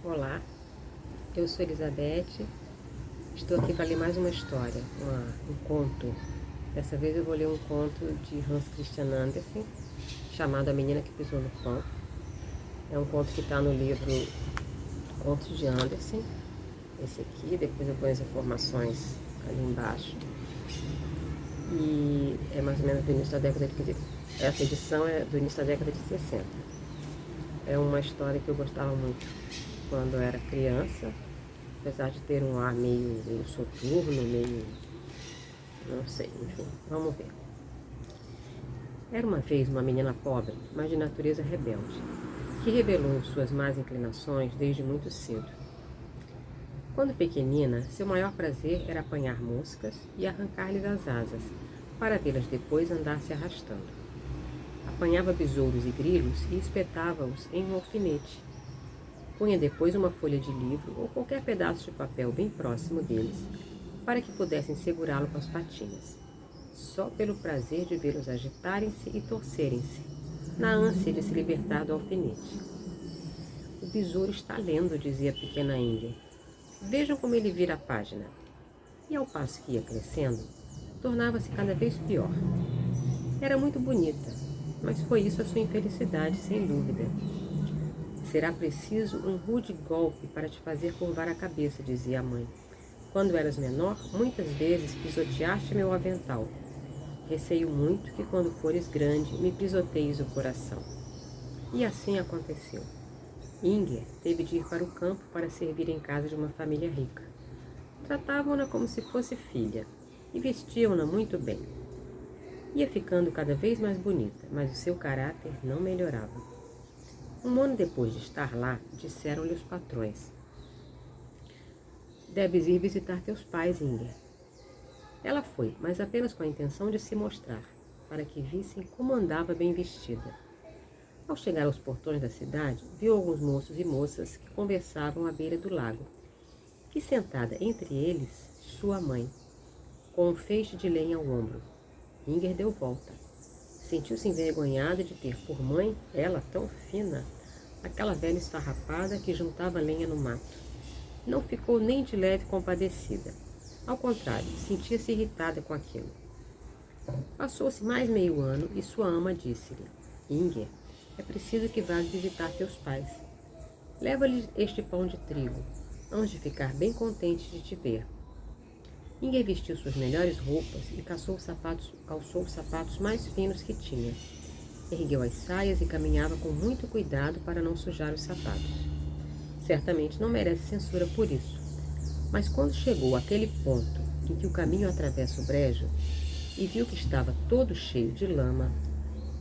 Olá, eu sou Elizabeth, estou aqui para ler mais uma história, um conto. Dessa vez eu vou ler um conto de Hans Christian Andersen, chamado A Menina que Pisou no Pão. É um conto que está no livro Contos de Andersen, esse aqui, depois eu ponho as informações ali embaixo. E é mais ou menos do início da década de... Essa edição é do início da década de 60. É uma história que eu gostava muito quando eu era criança, apesar de ter um ar meio soturno, meio... não sei, enfim, vamos ver. Era uma vez uma menina pobre, mas de natureza rebelde, que revelou suas más inclinações desde muito cedo. Quando pequenina, seu maior prazer era apanhar moscas e arrancar-lhes as asas, para vê-las depois andar se arrastando. Apanhava besouros e grilos e espetava-os em um alfinete. Punha depois uma folha de livro ou qualquer pedaço de papel bem próximo deles, para que pudessem segurá-lo com as patinhas, só pelo prazer de vê-los agitarem-se e torcerem-se, na ânsia de se libertar do alfinete. O besouro está lendo, dizia a pequena Inger. Vejam como ele vira a página. E ao passo que ia crescendo, tornava-se cada vez pior. Era muito bonita, mas foi isso a sua infelicidade, sem dúvida. Será preciso um rude golpe para te fazer curvar a cabeça, dizia a mãe. Quando eras menor, muitas vezes pisoteaste meu avental. Receio muito que quando fores grande me pisoteies o coração. E assim aconteceu. Inger teve de ir para o campo para servir em casa de uma família rica. Tratavam-na como se fosse filha e vestiam-na muito bem. Ia ficando cada vez mais bonita, mas o seu caráter não melhorava. Um ano depois de estar lá, disseram-lhe os patrões: deves ir visitar teus pais, Inger. Ela foi, mas apenas com a intenção de se mostrar, para que vissem como andava bem vestida. Ao chegar aos portões da cidade, viu alguns moços e moças que conversavam à beira do lago, e sentada entre eles, sua mãe, com um feixe de lenha ao ombro. Inger deu volta. Sentiu-se envergonhada de ter por mãe, ela tão fina, aquela velha esfarrapada que juntava lenha no mato. Não ficou nem de leve compadecida. Ao contrário, sentia-se irritada com aquilo. Passou-se mais meio ano e sua ama disse-lhe: Inger, é preciso que vás visitar teus pais. Leva-lhes este pão de trigo, hão de ficar bem contentes de te ver. Inger vestiu suas melhores roupas e calçou os sapatos mais finos que tinha. Ergueu as saias e caminhava com muito cuidado para não sujar os sapatos. Certamente não merece censura por isso, mas quando chegou àquele ponto em que o caminho atravessa o brejo e viu que estava todo cheio de lama,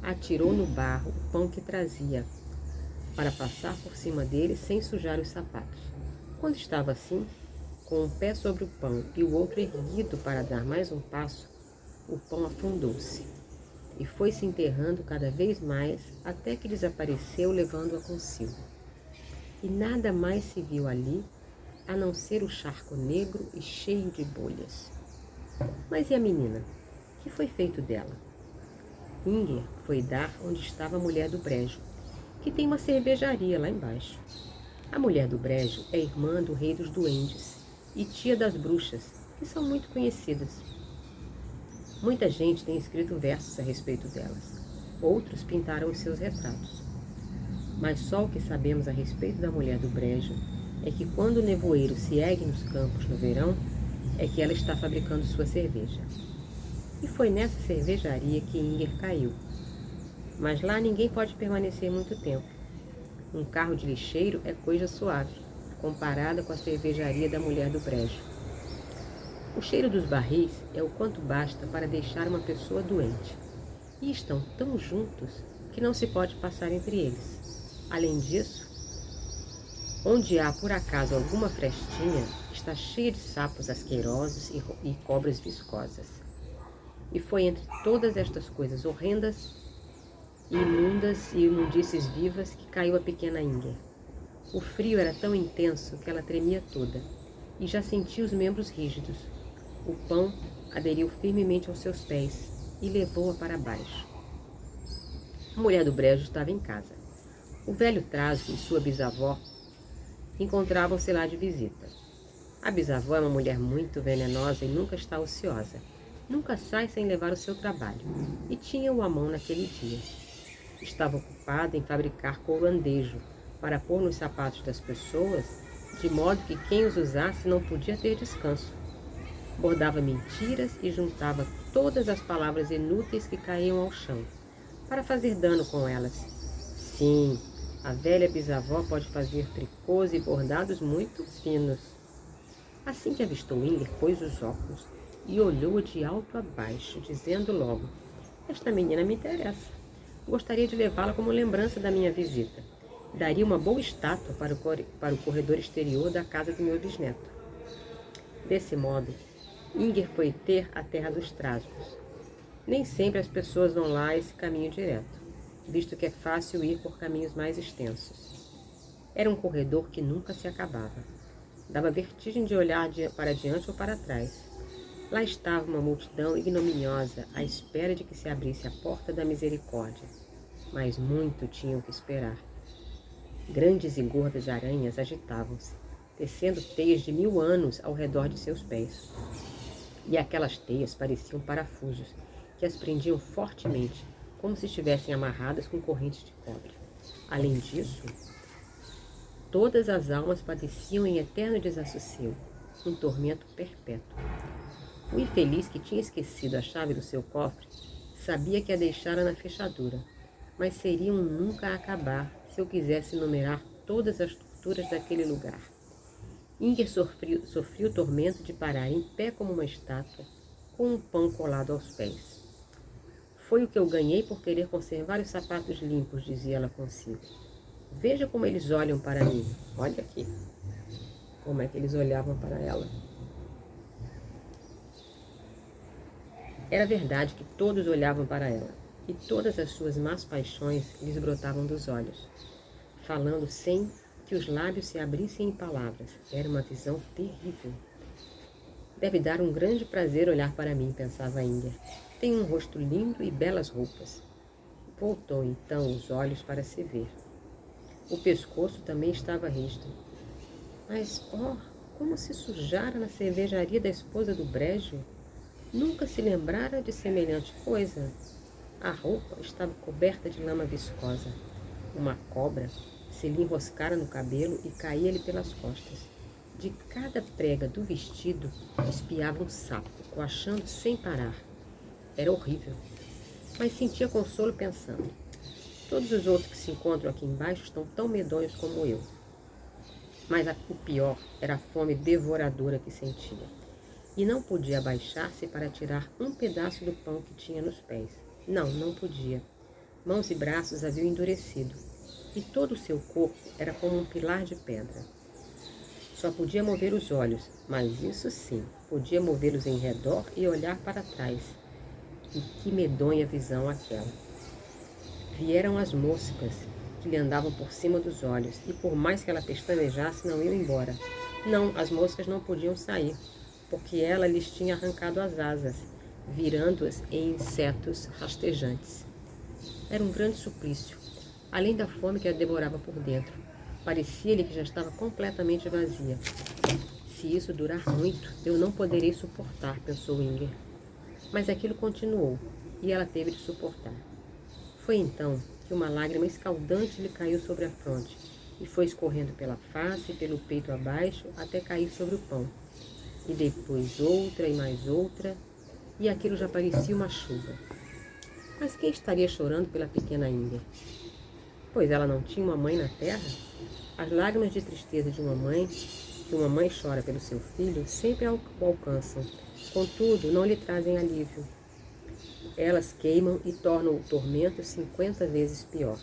atirou no barro o pão que trazia, para passar por cima dele sem sujar os sapatos. Quando estava assim, com um pé sobre o pão e o outro erguido para dar mais um passo, o pão afundou-se e foi se enterrando cada vez mais até que desapareceu, levando-a consigo. E nada mais se viu ali, a não ser o charco negro e cheio de bolhas. Mas e a menina? Que foi feito dela? Inger foi dar onde estava a mulher do brejo, que tem uma cervejaria lá embaixo. A mulher do brejo é irmã do rei dos duendes e tia das bruxas, que são muito conhecidas. Muita gente tem escrito versos a respeito delas. Outros pintaram os seus retratos. Mas só o que sabemos a respeito da mulher do brejo é que quando o nevoeiro se ergue nos campos no verão, é que ela está fabricando sua cerveja. E foi nessa cervejaria que Inger caiu. Mas lá ninguém pode permanecer muito tempo. Um carro de lixeiro é coisa suave, comparada com a cervejaria da mulher do brejo. O cheiro dos barris é o quanto basta para deixar uma pessoa doente. E estão tão juntos que não se pode passar entre eles. Além disso, onde há por acaso alguma frestinha, está cheia de sapos asquerosos e cobras viscosas. E foi entre todas estas coisas horrendas, imundas e imundícies vivas que caiu a pequena Inger. O frio era tão intenso que ela tremia toda e já sentia os membros rígidos. O pão aderiu firmemente aos seus pés e levou-a para baixo. A mulher do brejo estava em casa. O velho Trasgo e sua bisavó encontravam-se lá de visita. A bisavó é uma mulher muito venenosa e nunca está ociosa. Nunca sai sem levar o seu trabalho, e tinha-o à mão naquele dia. Estava ocupada em fabricar couro-andejo para pôr nos sapatos das pessoas, de modo que quem os usasse não podia ter descanso. Bordava mentiras e juntava todas as palavras inúteis que caíam ao chão, para fazer dano com elas. Sim, a velha bisavó pode fazer tricôs e bordados muito finos. Assim que avistou Inger, pôs os óculos e olhou de alto a baixo, dizendo logo: esta menina me interessa. Gostaria de levá-la como lembrança da minha visita. Daria uma boa estátua para o corredor exterior da casa do meu bisneto. Desse modo, Inger foi ter a terra dos Trasgos. Nem sempre as pessoas vão lá esse caminho direto, visto que é fácil ir por caminhos mais extensos. Era um corredor que nunca se acabava. Dava vertigem de olhar para diante ou para trás. Lá estava uma multidão ignominiosa, à espera de que se abrisse a porta da misericórdia. Mas muito tinham que esperar. Grandes e gordas aranhas agitavam-se, tecendo teias de 1000 anos ao redor de seus pés. E aquelas teias pareciam parafusos, que as prendiam fortemente, como se estivessem amarradas com correntes de cobre. Além disso, todas as almas padeciam em eterno desassossego, um tormento perpétuo. O infeliz que tinha esquecido a chave do seu cofre sabia que a deixara na fechadura, mas seria um nunca a acabar se eu quisesse enumerar todas as torturas daquele lugar. Inger sofria o tormento de parar em pé como uma estátua, com um pão colado aos pés. Foi o que eu ganhei por querer conservar os sapatos limpos, dizia ela consigo. Veja como eles olham para mim. Olha aqui como é que eles olhavam para ela. Era verdade que todos olhavam para ela, e todas as suas más paixões lhes brotavam dos olhos, falando sem que os lábios se abrissem em palavras. Era uma visão terrível. Deve dar um grande prazer olhar para mim, pensava Inger. Tenho um rosto lindo e belas roupas. Voltou então os olhos para se ver. O pescoço também estava risto. Mas, como se sujara na cervejaria da esposa do Brejo! Nunca se lembrara de semelhante coisa. A roupa estava coberta de lama viscosa. Uma cobra se lhe enroscara no cabelo e caía-lhe pelas costas. De cada prega do vestido espiava um sapo, coachando sem parar. Era horrível, mas sentia consolo pensando: todos os outros que se encontram aqui embaixo estão tão medonhos como eu. Mas o pior era a fome devoradora que sentia. E não podia abaixar-se para tirar um pedaço do pão que tinha nos pés. Não podia. Mãos e braços haviam endurecido, e todo o seu corpo era como um pilar de pedra. Só podia mover os olhos, mas isso sim, podia movê-los em redor e olhar para trás. E que medonha visão aquela! Vieram as moscas, que lhe andavam por cima dos olhos, e por mais que ela pestanejasse, não iam embora. Não, as moscas não podiam sair, porque ela lhes tinha arrancado as asas, virando-as em insetos rastejantes. Era um grande suplício, além da fome que a devorava por dentro. Parecia-lhe que já estava completamente vazia. Se isso durar muito, eu não poderei suportar, pensou Inger. Mas aquilo continuou, e ela teve de suportar. Foi então que uma lágrima escaldante lhe caiu sobre a fronte, e foi escorrendo pela face e pelo peito abaixo até cair sobre o pão. E depois outra e mais outra, e aquilo já parecia uma chuva. Mas quem estaria chorando pela pequena Inger? Pois ela não tinha uma mãe na terra? As lágrimas de tristeza de uma mãe, que uma mãe chora pelo seu filho, sempre o alcançam. Contudo, não lhe trazem alívio. Elas queimam e tornam o tormento 50 vezes pior.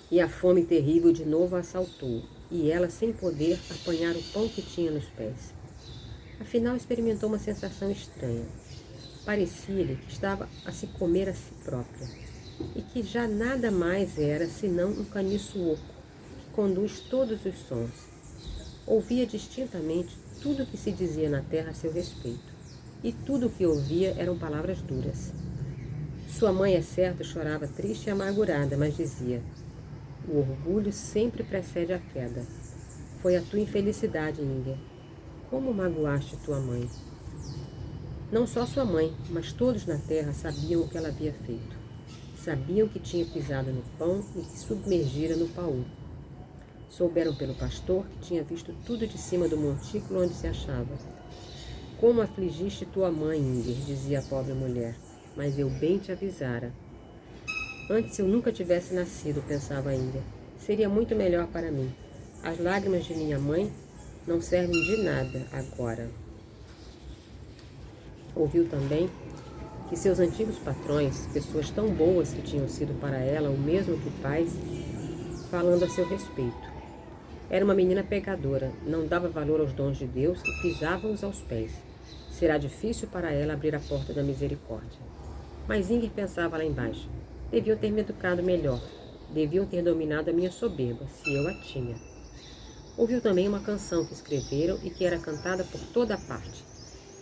E a fome terrível de novo a assaltou, e ela, sem poder, apanhar o pão que tinha nos pés. Afinal, experimentou uma sensação estranha. Parecia-lhe que estava a se comer a si própria, e que já nada mais era senão um caniço oco, que conduz todos os sons. Ouvia distintamente tudo o que se dizia na terra a seu respeito, e tudo o que ouvia eram palavras duras. Sua mãe, é certo, chorava triste e amargurada, mas dizia: O orgulho sempre precede a queda. Foi a tua infelicidade, Inger. Como magoaste tua mãe? Não só sua mãe, mas todos na terra sabiam o que ela havia feito. Sabiam que tinha pisado no pão e que submergira no paú. Souberam pelo pastor que tinha visto tudo de cima do montículo onde se achava. Como afligiste tua mãe, Inger, dizia a pobre mulher, mas eu bem te avisara. Antes eu nunca tivesse nascido, pensava Inger. Seria muito melhor para mim. As lágrimas de minha mãe não servem de nada agora. Ouviu também que seus antigos patrões, pessoas tão boas que tinham sido para ela o mesmo que pais, falando a seu respeito. Era uma menina pecadora, não dava valor aos dons de Deus e pisava-os aos pés. Será difícil para ela abrir a porta da misericórdia. Mas Inger pensava lá embaixo. Deviam ter me educado melhor. Deviam ter dominado a minha soberba, se eu a tinha. Ouviu também uma canção que escreveram e que era cantada por toda a parte.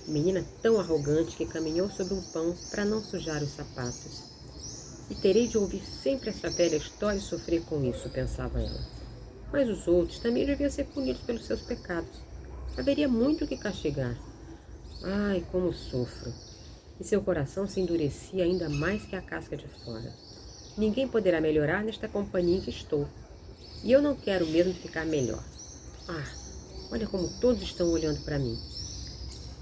Menina tão arrogante que caminhou sobre um pão para não sujar os sapatos. E terei de ouvir sempre essa velha história e sofrer com isso, pensava ela. Mas os outros também deviam ser punidos pelos seus pecados. Haveria muito o que castigar. Ai, como sofro! E seu coração se endurecia ainda mais que a casca de fora. Ninguém poderá melhorar nesta companhia em que estou. E eu não quero mesmo ficar melhor. Ah, olha como todos estão olhando para mim.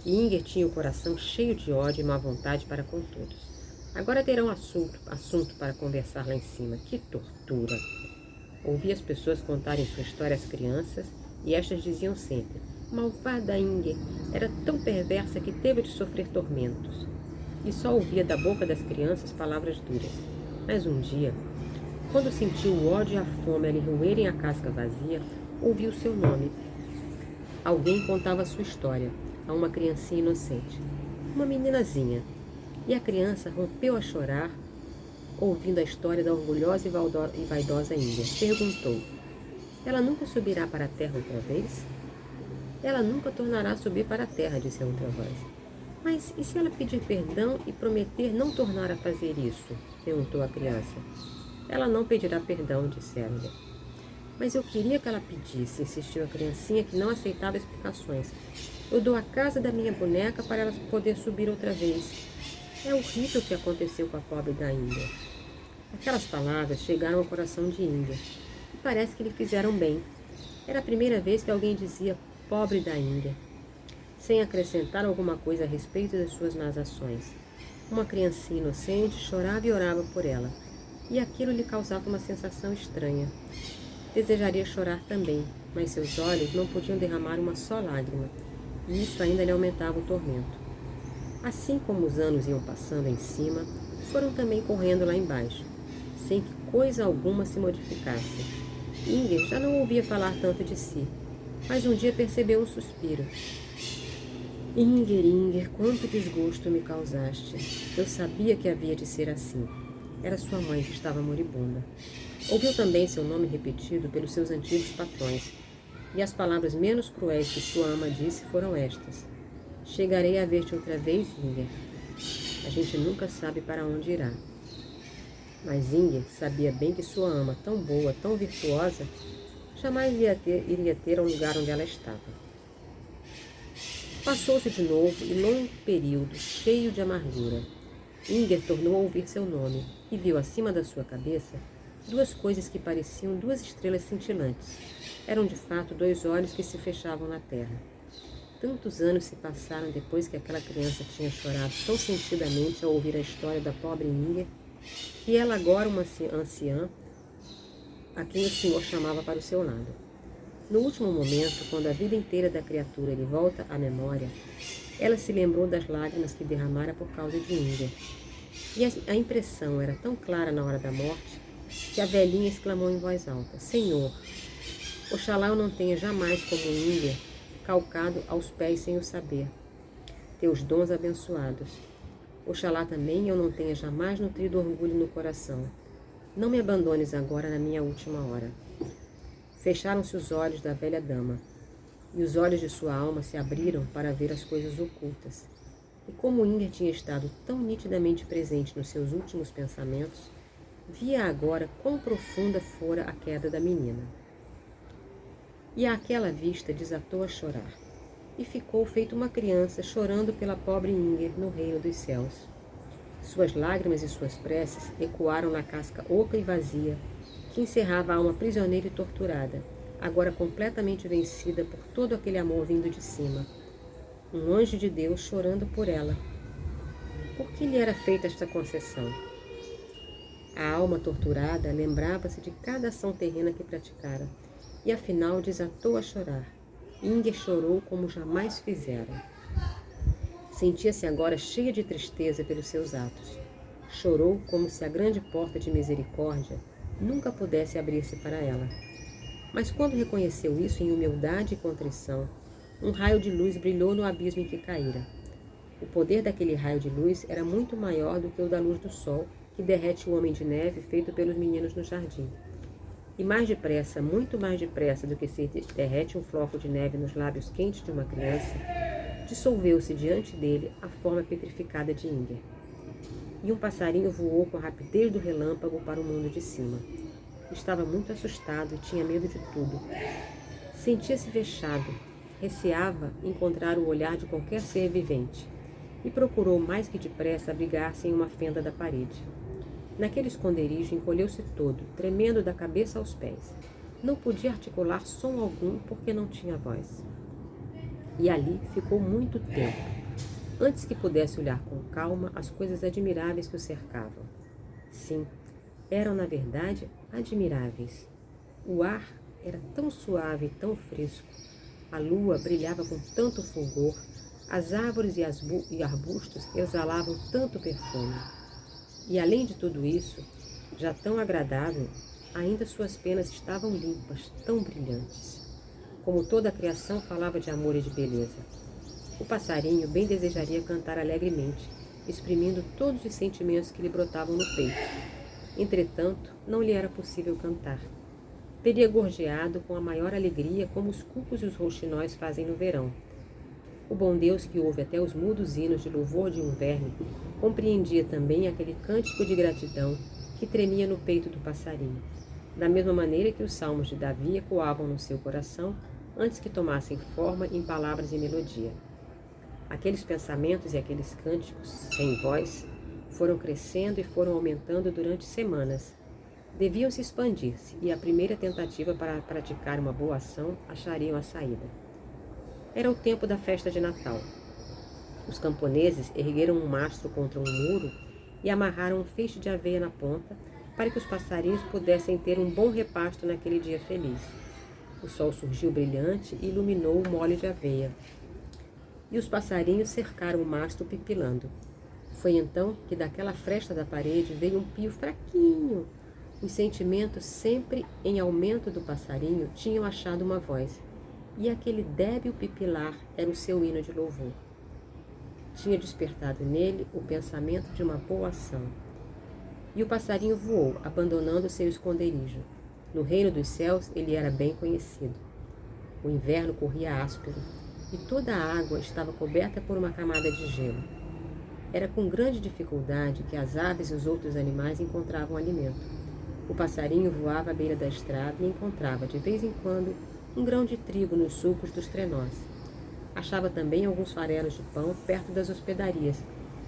E Inger tinha o coração cheio de ódio e má vontade para com todos. Agora terão assunto para conversar lá em cima. Que tortura! Ouvia as pessoas contarem sua história às crianças e estas diziam sempre: malvada Inger, era tão perversa que teve de sofrer tormentos. E só ouvia da boca das crianças palavras duras. Mas um dia, quando sentiu o ódio e a fome a lhe roerem a casca vazia, ouviu seu nome. Alguém contava sua história a uma criancinha inocente, uma meninazinha. E a criança rompeu a chorar, ouvindo a história da orgulhosa e vaidosa Inger. Perguntou: ela nunca subirá para a terra outra vez? Ela nunca tornará a subir para a terra, disse a outra voz. Mas e se ela pedir perdão e prometer não tornar a fazer isso? Perguntou a criança. Ela não pedirá perdão, disseram-lhe. Mas eu queria que ela pedisse, insistiu a criancinha, que não aceitava explicações. Eu dou a casa da minha boneca para ela poder subir outra vez. É horrível o que aconteceu com a pobre da Inger. Aquelas palavras chegaram ao coração de Inger e parece que lhe fizeram bem. Era a primeira vez que alguém dizia pobre da Inger, sem acrescentar alguma coisa a respeito das suas más ações. Uma criancinha inocente chorava e orava por ela, e aquilo lhe causava uma sensação estranha. Desejaria chorar também, mas seus olhos não podiam derramar uma só lágrima, e isso ainda lhe aumentava o tormento. Assim como os anos iam passando em cima, foram também correndo lá embaixo, sem que coisa alguma se modificasse. Inger já não ouvia falar tanto de si, mas um dia percebeu um suspiro. Inger, Inger, quanto desgosto me causaste. Eu sabia que havia de ser assim. Era sua mãe que estava moribunda. Ouviu também seu nome repetido pelos seus antigos patrões, e as palavras menos cruéis que sua ama disse foram estas: chegarei a ver-te outra vez, Inger. A gente nunca sabe para onde irá. Mas Inger sabia bem que sua ama, tão boa, tão virtuosa, jamais iria ter ao lugar onde ela estava. Passou-se de novo e longo período, cheio de amargura. Inger tornou a ouvir seu nome e viu acima da sua cabeça duas coisas que pareciam duas estrelas cintilantes. Eram de fato dois olhos que se fechavam na terra. Tantos anos se passaram depois que aquela criança tinha chorado tão sentidamente ao ouvir a história da pobre Inger, que ela agora, uma anciã, a quem o Senhor chamava para o seu lado. No último momento, quando a vida inteira da criatura lhe volta à memória, ela se lembrou das lágrimas que derramara por causa de Inger. E a impressão era tão clara na hora da morte, que a velhinha exclamou em voz alta: Senhor, oxalá eu não tenha jamais, como Inger, calcado aos pés sem o saber teus dons abençoados. Oxalá também eu não tenha jamais nutrido orgulho no coração. Não me abandones agora na minha última hora. Fecharam-se os olhos da velha dama, e os olhos de sua alma se abriram para ver as coisas ocultas. E como Inger tinha estado tão nitidamente presente nos seus últimos pensamentos, Via agora quão profunda fora a queda da menina. E àquela vista desatou a chorar, e ficou feito uma criança chorando pela pobre Inger no reino dos céus. Suas lágrimas e suas preces ecoaram na casca oca e vazia, que encerrava a alma prisioneira e torturada, agora completamente vencida por todo aquele amor vindo de cima. Um anjo de Deus chorando por ela. Por que lhe era feita esta concessão? A alma torturada lembrava-se de cada ação terrena que praticara, e afinal desatou a chorar. Inger chorou como jamais fizera. Sentia-se agora cheia de tristeza pelos seus atos. Chorou como se a grande porta de misericórdia nunca pudesse abrir-se para ela. Mas quando reconheceu isso em humildade e contrição, um raio de luz brilhou no abismo em que caíra. O poder daquele raio de luz era muito maior do que o da luz do sol, que derrete o homem de neve feito pelos meninos no jardim. E mais depressa, muito mais depressa do que se derrete um floco de neve nos lábios quentes de uma criança, dissolveu-se diante dele a forma petrificada de Inger. E um passarinho voou com a rapidez do relâmpago para o mundo de cima. Estava muito assustado e tinha medo de tudo. Sentia-se vexado, receava encontrar o olhar de qualquer ser vivente, e procurou mais que depressa abrigar-se em uma fenda da parede. Naquele esconderijo encolheu-se todo, tremendo da cabeça aos pés. Não podia articular som algum porque não tinha voz. E ali ficou muito tempo, antes que pudesse olhar com calma as coisas admiráveis que o cercavam. Sim, eram na verdade admiráveis. O ar era tão suave e tão fresco, a lua brilhava com tanto fulgor, as árvores e arbustos exalavam tanto perfume. E além de tudo isso, já tão agradável, ainda suas penas estavam limpas, tão brilhantes. Como toda a criação falava de amor e de beleza. O passarinho bem desejaria cantar alegremente, exprimindo todos os sentimentos que lhe brotavam no peito. Entretanto, não lhe era possível cantar. Teria gorjeado com a maior alegria como os cucos e os rouxinóis fazem no verão. O bom Deus, que ouve até os mudos hinos de louvor de um verme, compreendia também aquele cântico de gratidão que tremia no peito do passarinho, da mesma maneira que os salmos de Davi ecoavam no seu coração antes que tomassem forma em palavras e melodia. Aqueles pensamentos e aqueles cânticos, sem voz, foram crescendo e foram aumentando durante semanas. Deviam se expandir-se, e a primeira tentativa para praticar uma boa ação achariam a saída. Era o tempo da festa de Natal. Os camponeses ergueram um mastro contra um muro e amarraram um feixe de aveia na ponta para que os passarinhos pudessem ter um bom repasto naquele dia feliz. O sol surgiu brilhante e iluminou o mole de aveia. E os passarinhos cercaram o mastro pipilando. Foi então que daquela fresta da parede veio um pio fraquinho. Os sentimentos, sempre em aumento do passarinho, tinham achado uma voz. E aquele débil pipilar era o seu hino de louvor. Tinha despertado nele o pensamento de uma boa ação. E o passarinho voou, abandonando seu esconderijo. No reino dos céus ele era bem conhecido. O inverno corria áspero, e toda a água estava coberta por uma camada de gelo. Era com grande dificuldade que as aves e os outros animais encontravam alimento. O passarinho voava à beira da estrada e encontrava, de vez em quando, um grão de trigo nos sulcos dos trenós. Achava também alguns farelos de pão perto das hospedarias,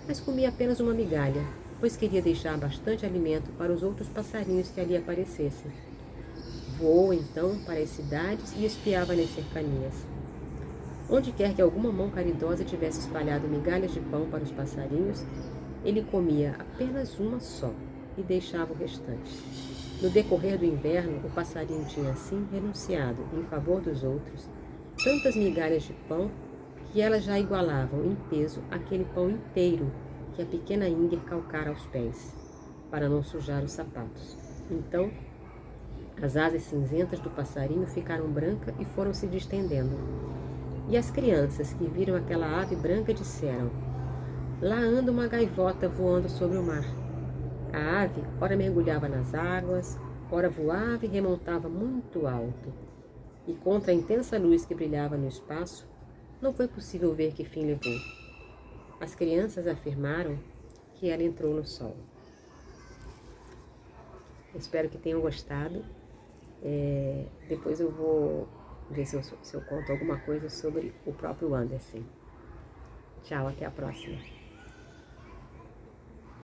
mas comia apenas uma migalha, pois queria deixar bastante alimento para os outros passarinhos que ali aparecessem. Voou então para as cidades e espiava nas cercanias. Onde quer que alguma mão caridosa tivesse espalhado migalhas de pão para os passarinhos, ele comia apenas uma só e deixava o restante. No decorrer do inverno, o passarinho tinha assim renunciado, em favor dos outros, tantas migalhas de pão que elas já igualavam em peso aquele pão inteiro que a pequena Inger calcara aos pés, para não sujar os sapatos. Então, as asas cinzentas do passarinho ficaram brancas e foram se distendendo. E as crianças que viram aquela ave branca disseram: "Lá anda uma gaivota voando sobre o mar." A ave ora mergulhava nas águas, ora voava e remontava muito alto. E contra a intensa luz que brilhava no espaço, não foi possível ver que fim levou. As crianças afirmaram que ela entrou no sol. Espero que tenham gostado. Depois eu vou ver se eu conto alguma coisa sobre o próprio Anderson. Tchau, até a próxima.